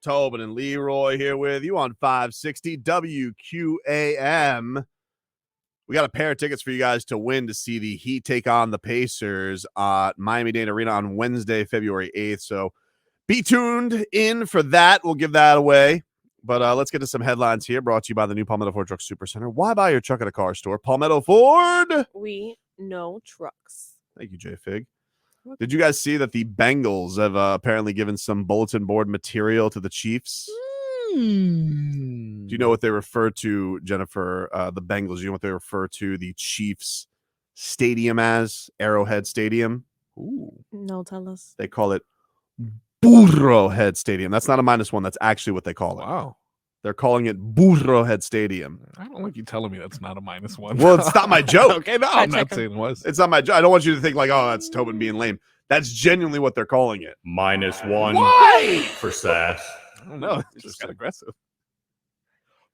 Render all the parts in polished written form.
Tobin and Leroy here with you on 560 WQAM. We got a pair of tickets for you guys to win to see the Heat take on the Pacers at Miami-Dade Arena on Wednesday, February 8th. So be tuned in for that. We'll give that away. But let's get to some headlines here, brought to you by the new Palmetto Ford Truck Supercenter. Why buy your truck at a car store? Palmetto Ford. We know trucks. Thank you, Jay Fig. Did you guys see that the Bengals have apparently given some bulletin board material to the Chiefs? Do you know what they refer to, Jennifer, the Bengals? You know what they refer to the Chiefs stadium as? Arrowhead Stadium? Ooh. No, tell us. They call it Burrohead Stadium. That's not a -1. That's actually what they call it. Wow. They're calling it Burrohead Stadium. I don't like you telling me that's not a -1. Well, it's not my joke. Okay, no, I'm not saying it was. It's not my joke. I don't want you to think like, oh, that's Tobin being lame. That's genuinely what they're calling it. -1. Why? For sass. I don't know. It just got aggressive.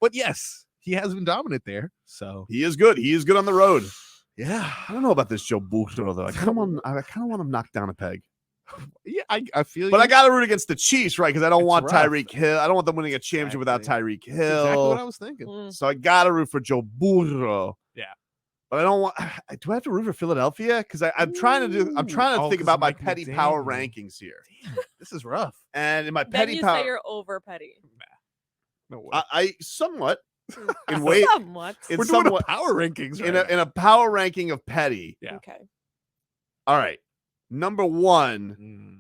But yes, he has been dominant there. So He is good. He is good on the road. yeah, I don't know about this Joe Burrow, though. I kind of want him knocked down a peg. yeah, I feel. But I got to root against the Chiefs, right? Because I don't It's want rough. Tyreek Hill. I don't want them winning a championship without Tyreek Hill. That's exactly what I was thinking. So I got to root for Joe Burrow. Yeah. But I don't want. Do I have to root for Philadelphia? Because I'm trying to think 'cause about my Mike petty power McDaniel. rankings here. Damn, this is rough. And in my Then petty you power, say you're over petty. No way. I somewhat in way Somewhat. in We're doing somewhat a power rankings right in a power ranking of petty. Yeah. Okay. All right, number one. now.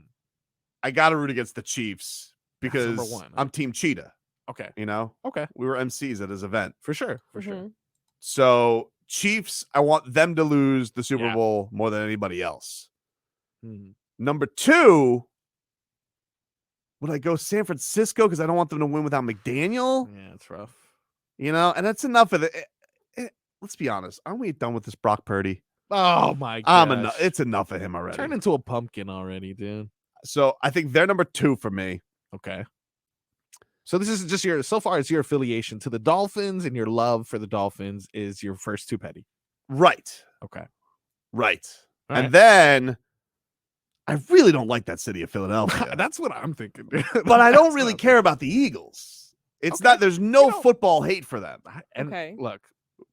I got to root against the Chiefs because number one, huh? I'm Team Cheetah. Okay. You know, Okay. we were MCs at his event. For sure. For sure. Mhm. So Chiefs, I want them to lose the Super Yeah. Bowl more than anybody else. Mhm. Number two, would I go San Francisco because I don't want them to win without McDaniel? Yeah, it's rough. You know, and that's enough of it. Let's be honest. Aren't we done with this Brock Purdy? Oh my god. It's enough of him already. Turn into a pumpkin already, dude. So I think they're number two for me. Okay. So this is just so far as your affiliation to the Dolphins and your love for the Dolphins is your first two petty. Right. Okay. Right. All And right. then I really don't like that city of Philadelphia. That's what I'm thinking. But I don't really care about the Eagles. It's Okay. not, there's no You know- football hate for them. And Okay. look,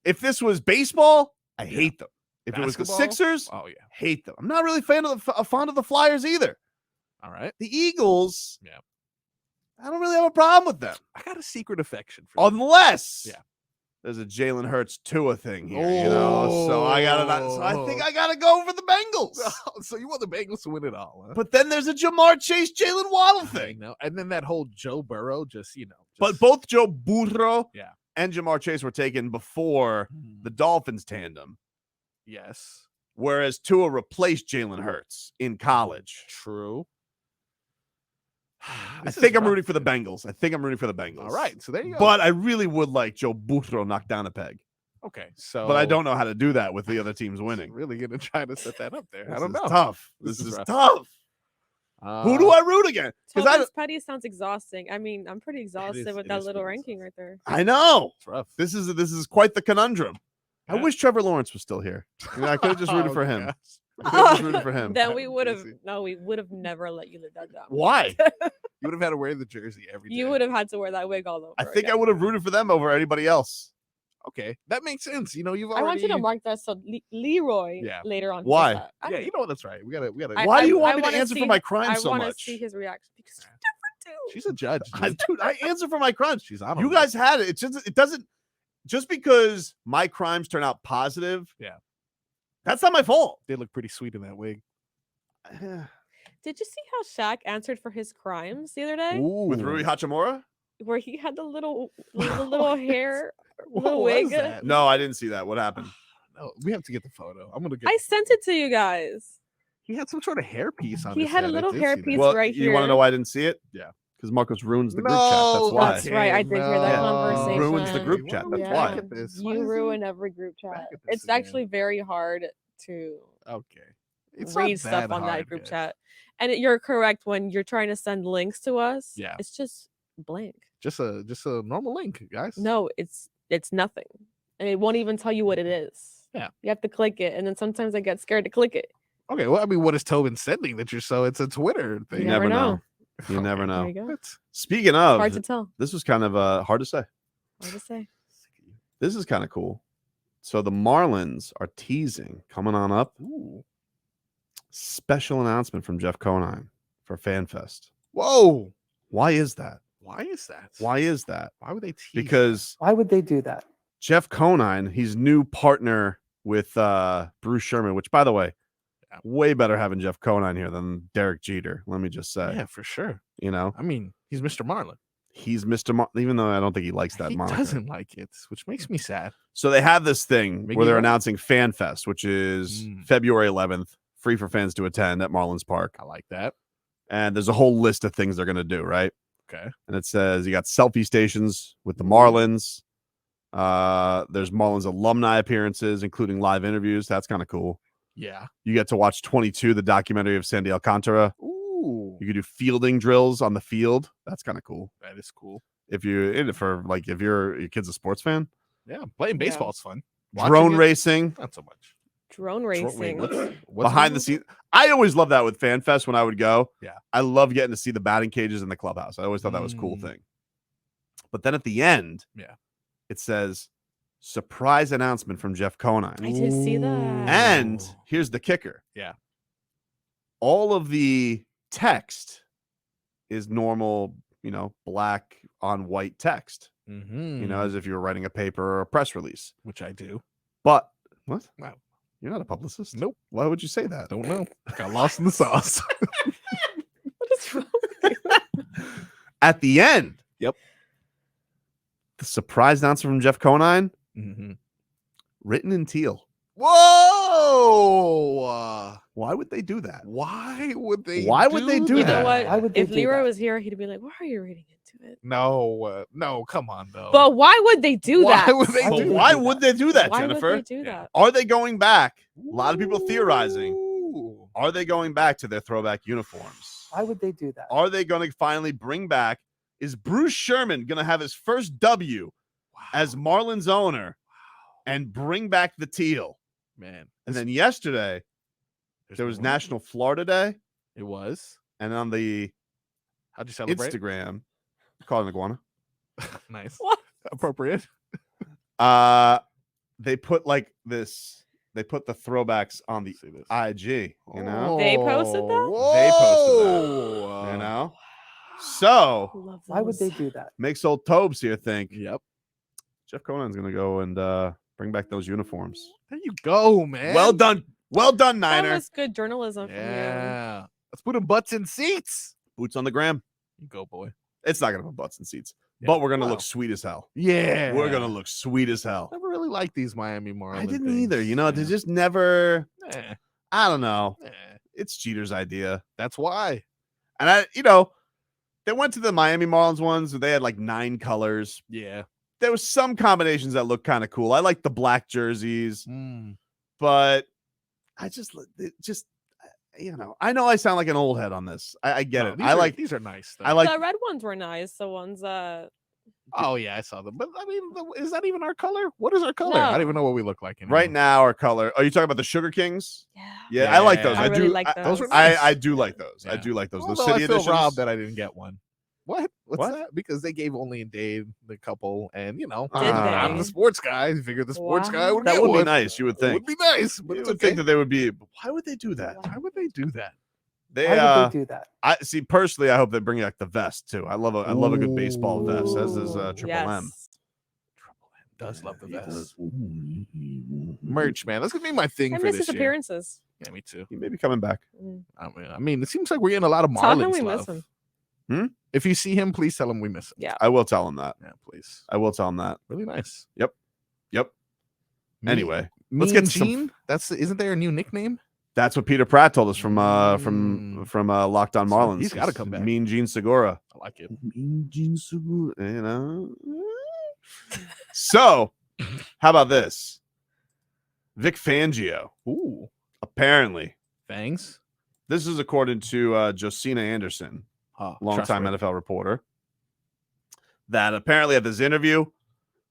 If this was baseball, I Yeah. hate them. If it was the Basketball? Sixers, oh yeah. hate them. I'm not really fond of the Flyers either. All right. The Eagles, Yeah. I don't really have a problem with them. I got a secret affection for them. Unless Yeah. there's a Jalen Hurts Tua thing here, you know. So I think Oh. I gotta go for the Bengals. So you want the Bengals to win it all, huh? But then there's a Jamar Chase, Jalen Waddle I thing. know. And then that whole Joe Burrow, But both Joe Burrow Yeah. and Jamar Chase were taken before the Dolphins tandem, yes, whereas Tua replaced Jalen Hurts in college. true. I This is think I'm rough, rooting for the dude. Bengals. I think I'm rooting for the Bengals. All right, so there you go. But I really would like Joe Burrow knock down a peg. okay, so But I don't know how to do that with the other teams winning. Really gonna try to set that up there. This I don't is know. tough. This This is is rough. tough. Who do I root against? Because Tobin's petty sounds exhausting. I mean, I'm pretty exhausted with it that is little pretty ranking right there. I know It's rough. this is quite the conundrum. I Yeah. wish Trevor Lawrence was still here. You know, I could have just rooted Oh, for him. gosh. I could have just rooted for him. Then we would have Crazy. we would have never let you live that down. Why? You would have had to wear the jersey every day. You would have had to wear that wig all over. I think I again. would have rooted for them over anybody else. Okay, that makes sense. You know, you've I already. want you to mark that so Leroy Yeah. later on. Why? says that. I Yeah, don't you know what? That's right. We gotta. Why do you want I me to wanna answer see- for my crimes I so wanna much? see his reaction because you're different too. She's a judge. Dude, I answer for my crimes. She's on. You guys had it. It doesn't just because my crimes turn out positive. Yeah. That's not my fault. They look pretty sweet in that wig. Did you see how Shaq answered for his crimes the other day? With Rui Hachimura? Where he had the little hair, What little was wig. that? No, I didn't see that. What happened? No, we have to get the photo. I'm gonna get. I sent it to you guys. He had some sort of hairpiece on. He his had a head. I little did see that. hairpiece Well, right you want to here. know why I didn't see it? Yeah. Because Marcos ruins the group chat. That's why. That's right, I did hear that conversation. Ruins the group chat. That's Yeah. why. Back at this. Why You is he- ruin every group chat. back at this It's again? actually very hard to Okay. It's not read stuff on that hard, group guys. chat. And you're correct when you're trying to send links to us. Yeah. It's just blank. Just a normal link, guys. No, it's nothing. And it won't even tell you what it is. Yeah. You have to click it. And then sometimes I get scared to click it. Okay. Well, I mean, what is Tobin sending that you're so? It's a Twitter thing. You never never know. know. You never There know. you go. Speaking of, Hard to tell. this was kind of hard to say. Hard to say. This is kind of cool. So the Marlins are teasing coming on up. Ooh. Special announcement from Jeff Conine for Fan Fest. Whoa. Why is that? Why is that? Why is that? Why would they tease? Because Why would they do that? Jeff Conine, he's new partner with Bruce Sherman, which, by the way, way better having Jeff Conine here than Derek Jeter. Let me just say. Yeah, for sure. You know, I mean, he's Mr. Marlin. he's Mr. Even though I don't think he likes that He moniker. doesn't like it, which makes me sad. So they have this thing Maybe where they're right. announcing Fan Fest, which is February 11th, free for fans to attend at Marlins Park. I like that. And there's a whole list of things they're going to do, right? Okay. And it says you got selfie stations with the Marlins. There's Marlins alumni appearances, including live interviews. That's kind of cool. Yeah. You get to watch 22, the documentary of Sandy Alcantara. Ooh. You could do fielding drills on the field. That's kind of cool. That is cool. If you're in it for like, if your kid's a sports fan, Yeah. Playing baseball is fun. drone Watching it, racing, not so much. Drone Wait, racing. what's behind the scenes. I always love that with Fan Fest when I would go. Yeah. I love getting to see the batting cages in the clubhouse. I always thought that was a cool thing. But then at the end, Yeah. it says surprise announcement from Jeff Conine. I did see that. And here's the kicker. Yeah. All of the text is normal, black on white text, Mm-hmm. as if you were writing a paper or a press release. Which I do. But what? Wow. You're not a publicist. Nope. Why would you say that? Don't know. Got lost in the sauce. What is wrong with you? At the end. Yep. The surprise announcement from Jeff Conine, Mm-hmm. written in teal. Whoa! Why would they do that? Why would they? Why would they do You that? know what? Why would they If do Leroy that? was here, he'd be like, "Why are you reading into it?" No, come on though. But why would they do Why that? would they Why But would do why that? would they do that, Why Jennifer? would they do that? Are they going back? A lot of people theorizing. Ooh. Are they going back to their throwback uniforms? Why would they do that? Are they going to finally bring back? Is Bruce Sherman going to have his first W as Marlins owner and bring back the teal? Man. And then yesterday, there was National Florida Day. It was. And on the How'd you celebrate? Instagram, call it an iguana. Nice. What? Appropriate. They put like this. They put the throwbacks on the See this. IG. You know. They posted that? They posted Whoa. You know. So Love Why would they those. do that? makes old Tobes here think Yep. Jeff Conine's gonna go and bring back those uniforms. There you go, man. Well done That Niner. was good journalism from you. Yeah. Let's put them butts in seats. Boots on the gram. You go, boy. It's not gonna put butts in seats, Yeah. but we're gonna Wow. look sweet as hell. Yeah. We're gonna look sweet as hell. Never really liked these Miami Marlins. I didn't things. either. They Yeah. just never. Eh, I don't know. eh. It's Jeter's idea. That's why. And they went to the Miami Marlins ones where they had like 9 colors. Yeah. There was some combinations that looked kind of cool. I like the black jerseys, but I just I know I sound like an old head on this. I get No, it. these are nice. Though. I like The red ones were nice. The ones Oh yeah, I saw them. But I mean, is that even our color? What is our color? I No. don't even know what we look like anymore. right now our color. Are you talking about the Sugar Kings? yeah. Yeah, I like those. Yeah. I really like those were those. nice. I do like those. I Yeah. do like those. Although Those city I feel editions. robbed that I didn't get one. What? What's What? that? Because they gave only and Dave the couple, and Did I'm they? the sports guy. I figured the sports guy would That get would be one. nice. You would It think. would be nice, but You it's would okay. think that they would be. Why would they do that? Why would they do that? They Why would they do that? I see personally. I hope they bring back the vest too. I love a good baseball vest. As does Triple M. Yes. Triple M does love the He vest. does. Merch, man. That's gonna be my thing I for miss this his year. appearances. Yeah, me too. He may be coming back. Mm. I mean, it seems like we're getting a lot of Tell him Marlins we love. miss him. If you see him, please tell him we miss him. Yeah. I will tell him that. Yeah, please. I will tell him that. Really nice. Yep. Me- Anyway, Me let's get and to some- Gene. Isn't there a new nickname? That's what Peter Pratt told us from Locked On So Marlins. he's gotta come back. Mean Gene Segura. I like it. Mean Gene Segura. So, how about this? Vic Fangio. Ooh, Apparently, fangs. this is according to Josina Anderson, longtime NFL reporter, that apparently at this interview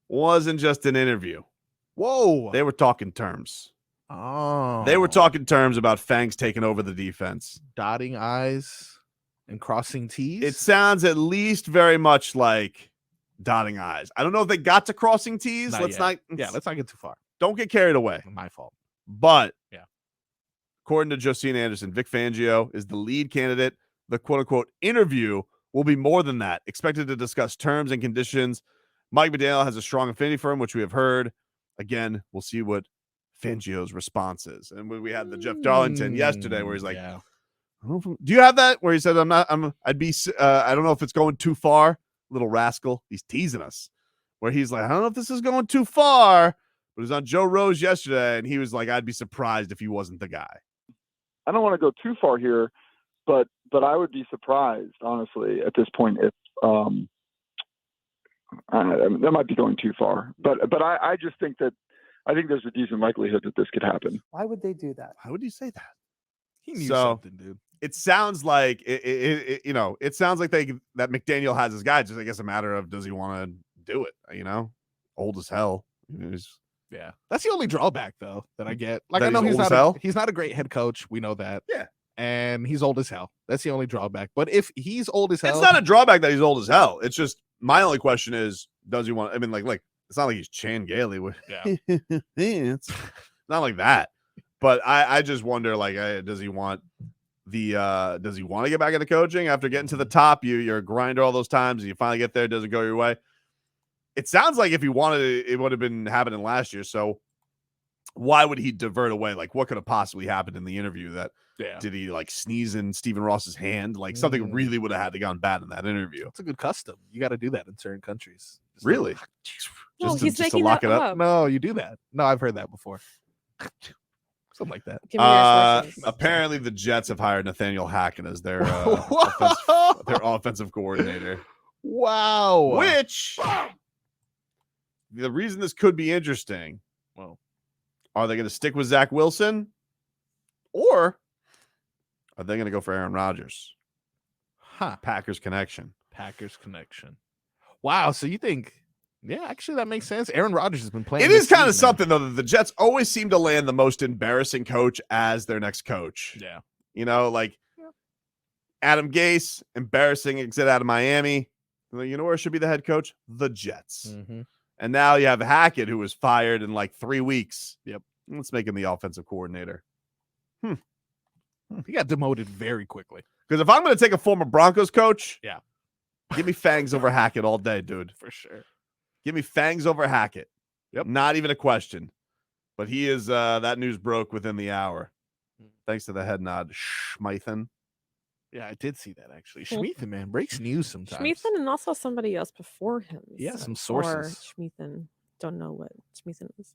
wasn't just an interview. Whoa. They were talking terms. Oh. They were talking terms about Fangs taking over the defense. dotting I's And crossing T's? It sounds at least very much like dotting I's. I don't know if they got to crossing T's. Let's not get too far. Don't get carried away. My fault. But yeah, according to Josina Anderson, Vic Fangio is the lead candidate. The quote-unquote interview will be more than that, expected to discuss terms and conditions. Mike McDaniel has a strong affinity for him, which we have heard. Again, we'll see what Fangio's response is. And we had the Jeff Darlington yesterday where he's like, yeah. do you have that? Where he said, I don't know if it's going too far. Little rascal. He's teasing us. Where he's like, I don't know if this is going too far. But it was on Joe Rose yesterday, and he was like, I'd be surprised if he wasn't the guy. I don't want to go too far here, but I would be surprised, honestly, at this point if that might be going too far. But I just think that I think there's a decent likelihood that this could happen. Why would they do that? Why would you say that? He knew something, dude. It sounds like it sounds like that McDaniel has his guy. Just I guess a matter of does he want to do it? Old as hell. Yeah, that's the only drawback though that I get. Like That I know he's he's old as not hell? he's not a great head coach. We know that. Yeah. And he's old as hell. That's the only drawback. But if he's old as hell, It's not a drawback that he's old as hell. It's just my only question is, does he want? I mean, like it's not like he's Chan Gailey. Yeah. It's not like that. But I just wonder, like, does he want does he want to get back into coaching after getting to the top? You're a grinder all those times, and you finally get there, it doesn't go your way. It sounds like if he wanted it would have been happening last year. So why would he divert away? Like, what could have possibly happened in the interview? Did he like sneeze in Stephen Ross's hand? Like something really would have had to gone bad in that interview. It's a good custom. You got to do that in certain countries. Really? No, Just he's to making lock that it up. up. No, you do that. No, I've heard that before. Something like that. Give me your sources. Apparently the Jets have hired Nathaniel Hackett as their offensive coordinator. Wow. Which the reason this could be interesting. Well, are they going to stick with Zach Wilson, or are they going to go for Aaron Rodgers? Packers connection. Wow. So you think? Yeah, actually, that makes sense. Aaron Rodgers has been playing. It is kind of something, though, that the Jets always seem to land the most embarrassing coach as their next coach. Yeah. Adam Gase, embarrassing exit out of Miami. You know where it should be the head coach? The Jets. Mm-hmm. And now you have Hackett, who was fired in like 3 weeks. Yep. Let's make him the offensive coordinator. He got demoted very quickly. Because if I'm going to take a former Broncos coach, yeah, give me Fangs over Hackett all day, dude. For sure. Give me Fangs over Hackett. Yep. Not even a question. But he is, that news broke within the hour. Thanks to the head nod. Schmeithen. Yeah, I did see that actually. Schmeithen, man, breaks news sometimes. Schmeithen and also somebody else before him. Yeah, some sources. Schmeithen. Don't know what Schmeithen is.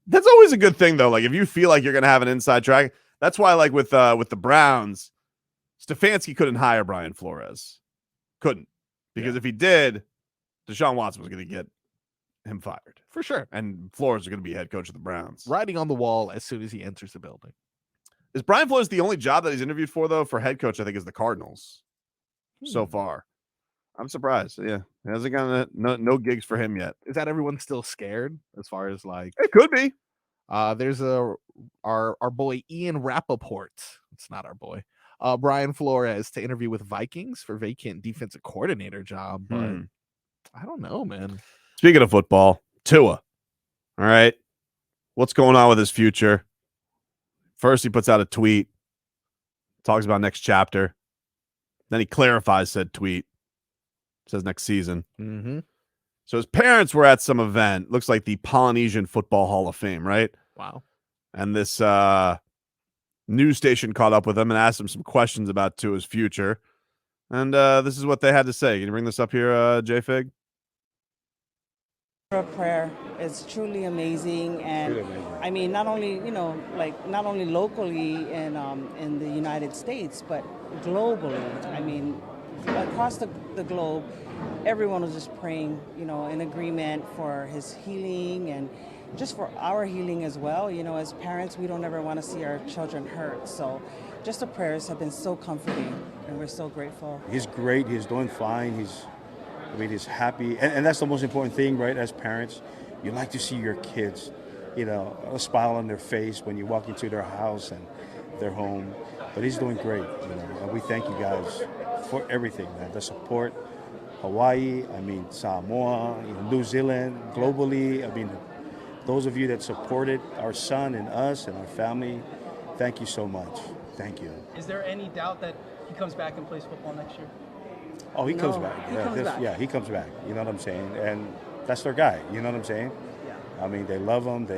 That's always a good thing, though. Like, if you feel like you're going to have an inside track, that's why, like, with the Browns, Stefanski couldn't hire Brian Flores. Couldn't. Because if he did, Deshaun Watson was going to get him fired. For sure. And Flores is going to be head coach of the Browns. Writing on the wall as soon as he enters the building. Is Brian Flores the only job that he's interviewed for, though, for head coach, I think, is the Cardinals so far. I'm surprised. Yeah. He hasn't gotten no gigs for him yet. Is that everyone still scared as far as like it could be? There's our boy Ian Rappaport. It's not our boy. Brian Flores to interview with Vikings for vacant defensive coordinator job. But I don't know, man. Speaking of football, Tua. All right. What's going on with his future? First, he puts out a tweet, talks about next chapter. Then he clarifies said tweet. Says next season. Mm-hmm. So his parents were at some event. Looks like the Polynesian Football Hall of Fame, right? Wow. And this news station caught up with him and asked him some questions about Tua's future. And this is what they had to say. Can you bring this up here, J-Fig? A prayer is truly amazing, and I mean not only not only locally in the United States, but globally. I mean across the globe, everyone was just praying, in agreement for his healing and just for our healing as well. As parents, we don't ever want to see our children hurt. So just the prayers have been so comforting, and we're so grateful. He's great. He's doing fine. He's happy. And that's the most important thing, right? As parents, you like to see your kids, a smile on their face when you walk into their house and their home. but he's doing great. And we thank you guys for everything, man. The support, Hawaii, Samoa, New Zealand, globally. Those of you that supported our son and us and our family, thank you so much. Thank you. Is there any doubt that he comes back and plays football next year? Oh, he comes back. He comes back. Yeah, he comes back. You know what I'm saying? And that's their guy. You know what I'm saying? Yeah. They love him.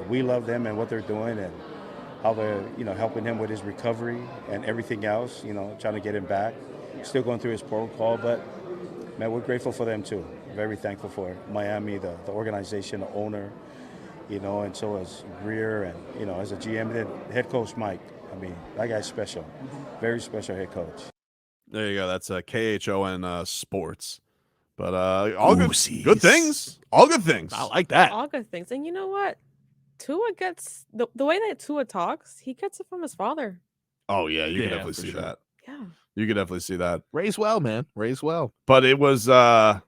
We love them and what they're doing and how they're, helping him with his recovery and everything else, trying to get him back. Still going through his protocol, but, man, we're grateful for them, too. Very thankful for Miami, the organization, the owner, and so is Greer and, as a GM, then head coach Mike. That guy's special. Very special head coach. There you go. That's KHON Sports. But all good things. All good things. I like that. All good things. And you know what? Tua gets the way that Tua talks, he gets it from his father. Oh, yeah. You can Yeah, definitely for see sure. that. Yeah. You can definitely see that. Raise well, man. Raise well. But it was, I'm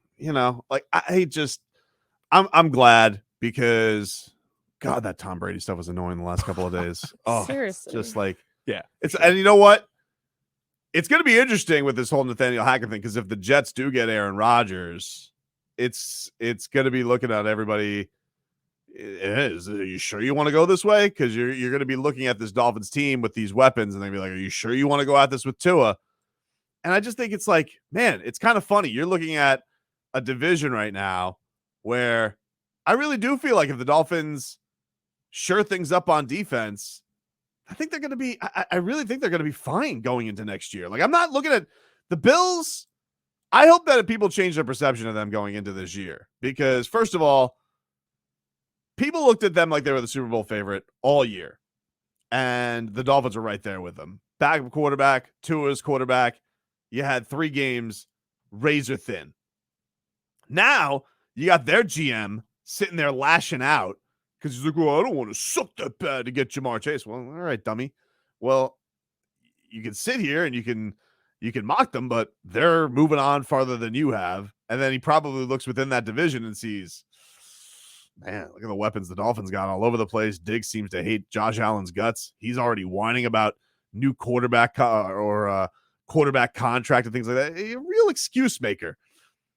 glad because, God, that Tom Brady stuff was annoying the last couple of days. Oh, Seriously. just like, Yeah. And you know what? It's going to be interesting with this whole Nathaniel Hackett thing because if the Jets do get Aaron Rodgers, it's going to be looking at everybody. It is. Are you sure you want to go this way? Because you're going to be looking at this Dolphins team with these weapons, and they're going to be like, "Are you sure you want to go at this with Tua?" And I just think it's like, man, it's kind of funny. You're looking at a division right now where I really do feel like if the Dolphins sure things up on defense, I think they're going to be, I really think they're going to be fine going into next year. Like, I'm not looking at the Bills. I hope that people change their perception of them going into this year because, first of all, people looked at them like they were the Super Bowl favorite all year, and the Dolphins were right there with them. Backup quarterback, Tua's quarterback. You had 3 games razor thin. Now you got their GM sitting there lashing out because he's like, well, I don't want to suck that bad to get Jamar Chase. Well, all right, dummy. Well, you can sit here and you can mock them, but they're moving on farther than you have. And then he probably looks within that division and sees, man, look at the weapons the Dolphins got all over the place. Diggs seems to hate Josh Allen's guts. He's already whining about new quarterback quarterback contract and things like that. A real excuse maker.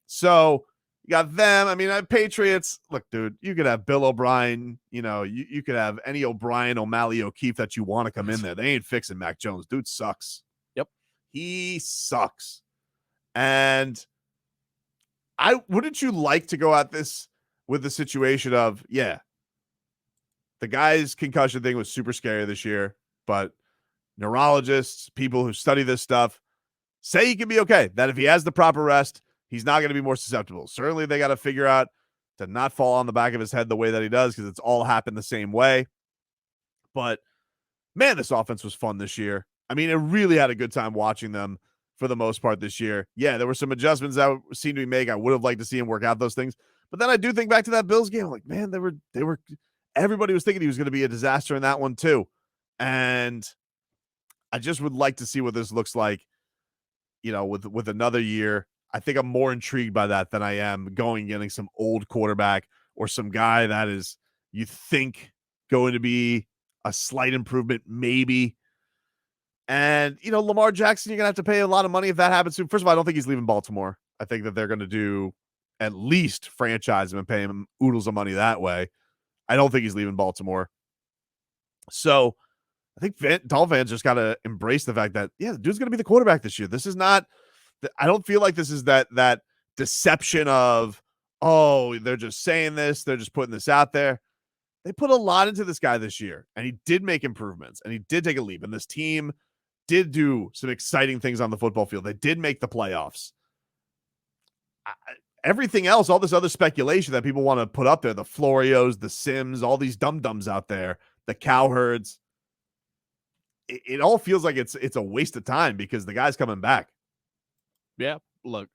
So you got them. Patriots, look, dude, you could have Bill O'Brien, you could have any O'Brien, O'Malley, O'Keefe that you want to come in there. They ain't fixing Mac Jones. Dude sucks. Yep. He sucks. And wouldn't you like to go at this with the situation of, yeah, the guy's concussion thing was super scary this year, but neurologists, people who study this stuff say he can be okay, that if he has the proper rest, he's not going to be more susceptible. Certainly they got to figure out to not fall on the back of his head the way that he does because it's all happened the same way. But, man, this offense was fun this year. I really had a good time watching them for the most part this year. Yeah, there were some adjustments that seemed to be made. I would have liked to see him work out those things. But then I do think back to that Bills game. I'm like, man, they were everybody was thinking he was going to be a disaster in that one too. And I just would like to see what this looks like, with another year. I think I'm more intrigued by that than I am getting some old quarterback or some guy that is, you think, going to be a slight improvement, maybe. And, Lamar Jackson, you're going to have to pay a lot of money if that happens soon. First of all, I don't think he's leaving Baltimore. I think that they're going to do at least franchise him and pay him oodles of money that way. I don't think he's leaving Baltimore. So I think Dolphin fans just got to embrace the fact that, yeah, the dude's going to be the quarterback this year. This is not, I don't feel like this is that deception of, oh, they're just saying this. They're just putting this out there. They put a lot into this guy this year, and he did make improvements, and he did take a leap, and this team did do some exciting things on the football field. They did make the playoffs. Everything else, all this other speculation that people want to put up there, the Florios, the Sims, all these dum-dums out there, the Cowherds, it all feels like it's a waste of time because the guy's coming back. Yeah, look,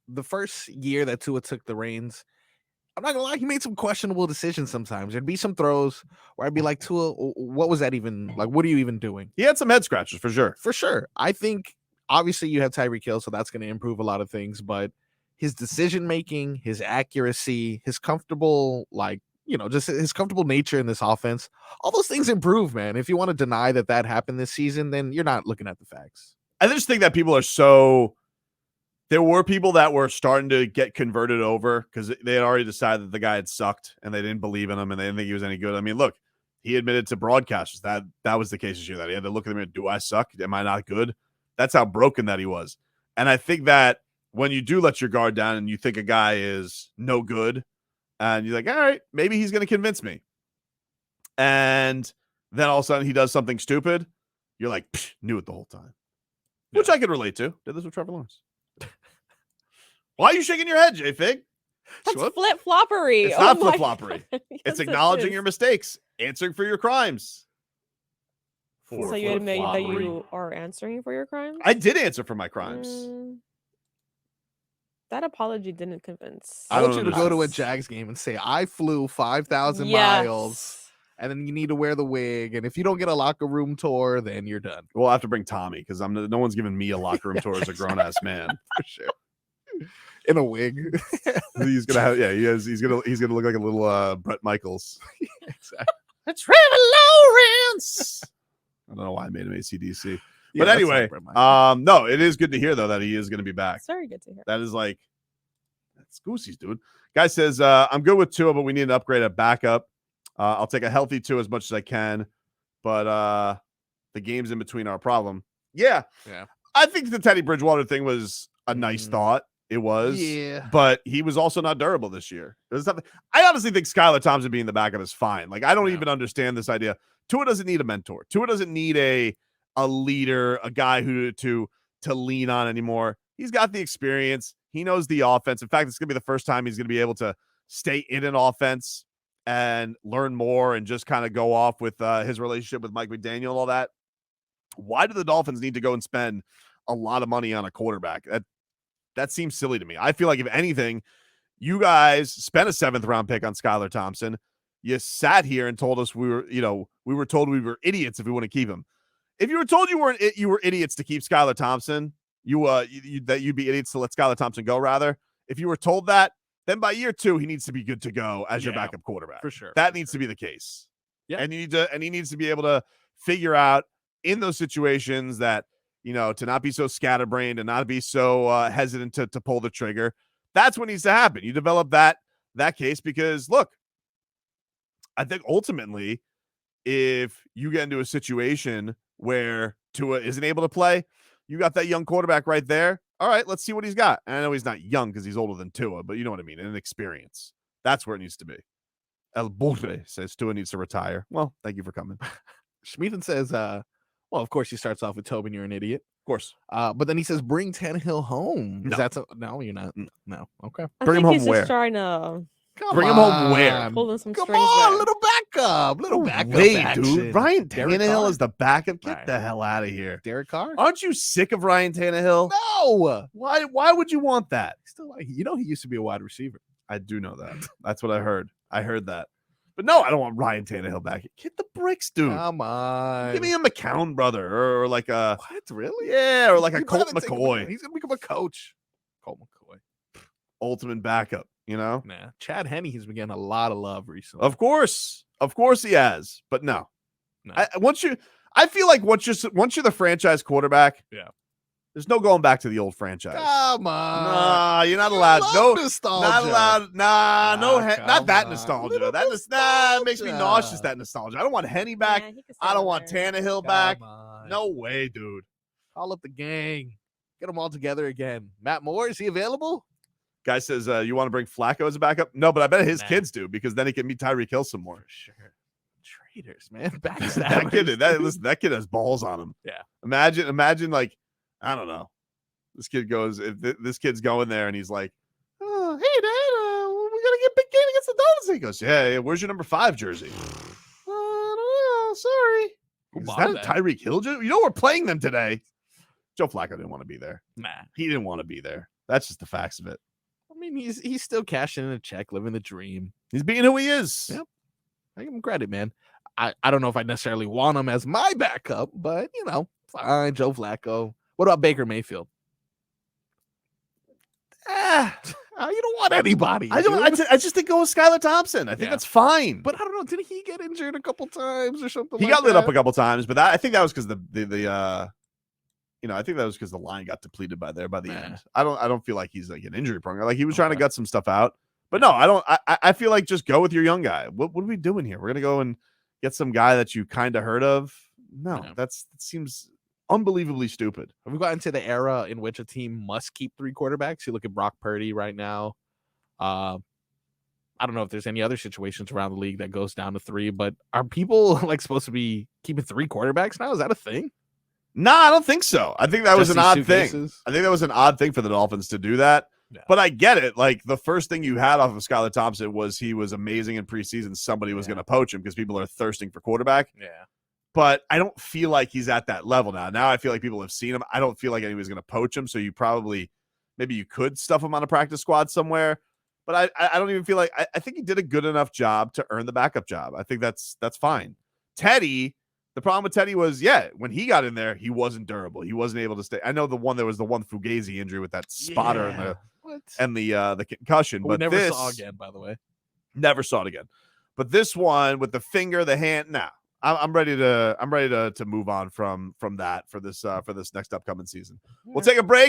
the first year that Tua took the reins, I'm not gonna lie, he made some questionable decisions sometimes. There'd be some throws where I'd be like, Tua, what was that even? Like, what are you even doing? He had some head scratches for sure. For sure. I think, obviously, you have Tyreek Hill, so that's going to improve a lot of things, but his decision-making, his accuracy, his comfortable, just his comfortable nature in this offense. All those things improve, man. If you want to deny that happened this season, then you're not looking at the facts. I just think that people are so. There were people that were starting to get converted over because they had already decided that the guy had sucked and they didn't believe in him and they didn't think he was any good. I mean, look, he admitted to broadcasters that was the case this year, that he had to look at him and, do I suck? Am I not good? That's how broken that he was. And I think that when you do let your guard down and you think a guy is no good and you're like, all right, maybe he's going to convince me. And then all of a sudden he does something stupid. You're like, knew it the whole time, which I could relate to. Did this with Trevor Lawrence. Why are you shaking your head, J-Fig? That's flip-floppery. It's not my flip-floppery. God. It's Yes, it acknowledging is. your mistakes, answering for your crimes. So you admit that you are answering for your crimes? I did answer for my crimes. That apology didn't convince. I want you to don't go to a understand. Jags game and say, I flew 5,000 Yes. miles, and then you need to wear the wig. And if you don't get a locker room tour, then you're done. We'll have to bring Tommy because no one's giving me a locker room tour as a grown-ass man. For sure. In a wig. He's gonna have, he's gonna look like a little Brett Michaels. Exactly. Trevor Lawrence. I don't know why I made him ACDC. Yeah, But that's anyway, not Brett Michaels. no, it is good to hear though that he is going to be back. It's very good to hear. That is like, that's Goosey's, dude. Guy says, I'm good with Tua, but we need an upgrade at backup. I'll take a healthy Tua as much as I can, but the games in between are a problem. Yeah. I think the Teddy Bridgewater thing was a nice thought. It was. Yeah. But he was also not durable this year. I honestly think Skylar Thompson being the backup is fine. Like, I don't even understand this idea. Tua doesn't need a mentor. Tua doesn't need a leader, a guy who to lean on anymore. He's got the experience. He knows the offense. In fact, it's going to be the first time he's going to be able to stay in an offense and learn more and just kind of go off with his relationship with Mike McDaniel and all that. Why do the Dolphins need to go and spend a lot of money on a quarterback? That seems silly to me. I feel like if anything, you guys spent a 7th round pick on Skylar Thompson. You sat here and told us we were told we were idiots if we want to keep him. If you were told you were idiots to keep Skylar Thompson, that you'd be idiots to let Skylar Thompson go rather. If you were told that, then by year 2 he needs to be good to go as your backup quarterback. For sure. That needs to be the case. Yeah. And he needs to be able to figure out in those situations that, to not be so scatterbrained and not be so hesitant to pull the trigger. That's what needs to happen. You develop that case because, look, I think ultimately if you get into a situation where Tua isn't able to play, you got that young quarterback right there. All right, let's see what he's got. And I know he's not young because he's older than Tua, but you know what I mean, an experience. That's where it needs to be. El Burre says Tua needs to retire. Well, thank you for coming. Schmieden says, well, of course he starts off with Tobin, you're an idiot. Of course. But then he says, bring Tannehill home. No. No, you're not. No. Okay. I Bring him think home he's just where? trying to Bring him home where? pull in some Come strings on, there. little backup. Wait, action. dude. Ryan Derek Tannehill Carr? is the backup. Get Right. the hell out of here. Derek Carr? Aren't you sick of Ryan Tannehill? No. Why would you want that? Still, he used to be a wide receiver. I do know that. That's what I heard. I heard that. But no, I don't want Ryan Tannehill back. Get the bricks, dude. Come on. Give me a McCown brother or like a What? Really? yeah, or like a You'd Colt rather take McCoy, He's going to become a coach. Colt McCoy. ultimate backup. Nah. Chad Henne, he's been getting a lot of love recently. Of course he has. But no. No. I feel like once you're the franchise quarterback, Yeah. there's no going back to the old franchise. Come on. Nah, you're not You allowed. love No, nostalgia. not allowed. Nah, come not that on. nostalgia. Little That makes me nostalgia. nauseous. That nostalgia. I don't want Henny back. Yeah, he can I stay don't on want there. Tannehill Come back. on. No way, dude. Call up the gang. Get them all together again. Matt Moore, is he available? Guy says, you want to bring Flacco as a backup? No, but I bet his Nah. kids do because then he can meet Tyreek Hill some more. For sure. Traitors, man. Backstabbers. that kid has balls on him. Yeah. Imagine like, I don't know. This kid goes, if this kid's going there and he's like, oh, hey, Dad, we're going to get big game against the Dolphins. He goes, yeah, where's your number 5 jersey? I don't know. Sorry. Who Is bought that a that? Tyreek Hill jersey? You know we're playing them today. Joe Flacco didn't want to be there. Nah. He didn't want to be there. That's just the facts of it. I mean, he's still cashing in a check, living the dream. He's being who he is. Yep. I give him credit, man. I don't know if I necessarily want him as my backup, but fine, Joe Flacco. What about Baker Mayfield? I You don't want anybody. I don't. dude. I just think go with Skylar Thompson. I think Yeah. that's fine. But I don't know. Did he get injured a couple times or something? He like got lit that? up a couple times, but I think that was because I think that was because the line got depleted by the end. I don't feel like he's like an injury prone. Like he was trying to gut some stuff out. But no, I don't. I feel like just go with your young guy. What are we doing here? We're gonna go and get some guy that you kind of heard of. No, that seems unbelievably stupid. Have we gotten to the era in which a team must keep 3 quarterbacks? You look at Brock Purdy right now. I don't know if there's any other situations around the league that goes down to 3, but are people like supposed to be keeping 3 quarterbacks now? Is that a thing? No, I don't think so. I think that was Just an these odd thing. suitcases? I think that was an odd thing for the Dolphins to do that. Yeah. But I get it. Like the first thing you had off of Skylar Thompson was he was amazing in preseason. Somebody was going to poach him because people are thirsting for quarterback. Yeah. But I don't feel like he's at that level now. Now I feel like people have seen him. I don't feel like anybody's going to poach him. So you maybe you could stuff him on a practice squad somewhere. But I don't even feel like I think he did a good enough job to earn the backup job. I think that's fine. Teddy, the problem with Teddy was, when he got in there, he wasn't durable. He wasn't able to stay. I know there was the one Fugazi injury with that spotter and the concussion. We But never this, saw again, by the way. Never saw it again. But this one with the finger, the hand, I'm ready to move on from that for this next upcoming season. We'll take a break.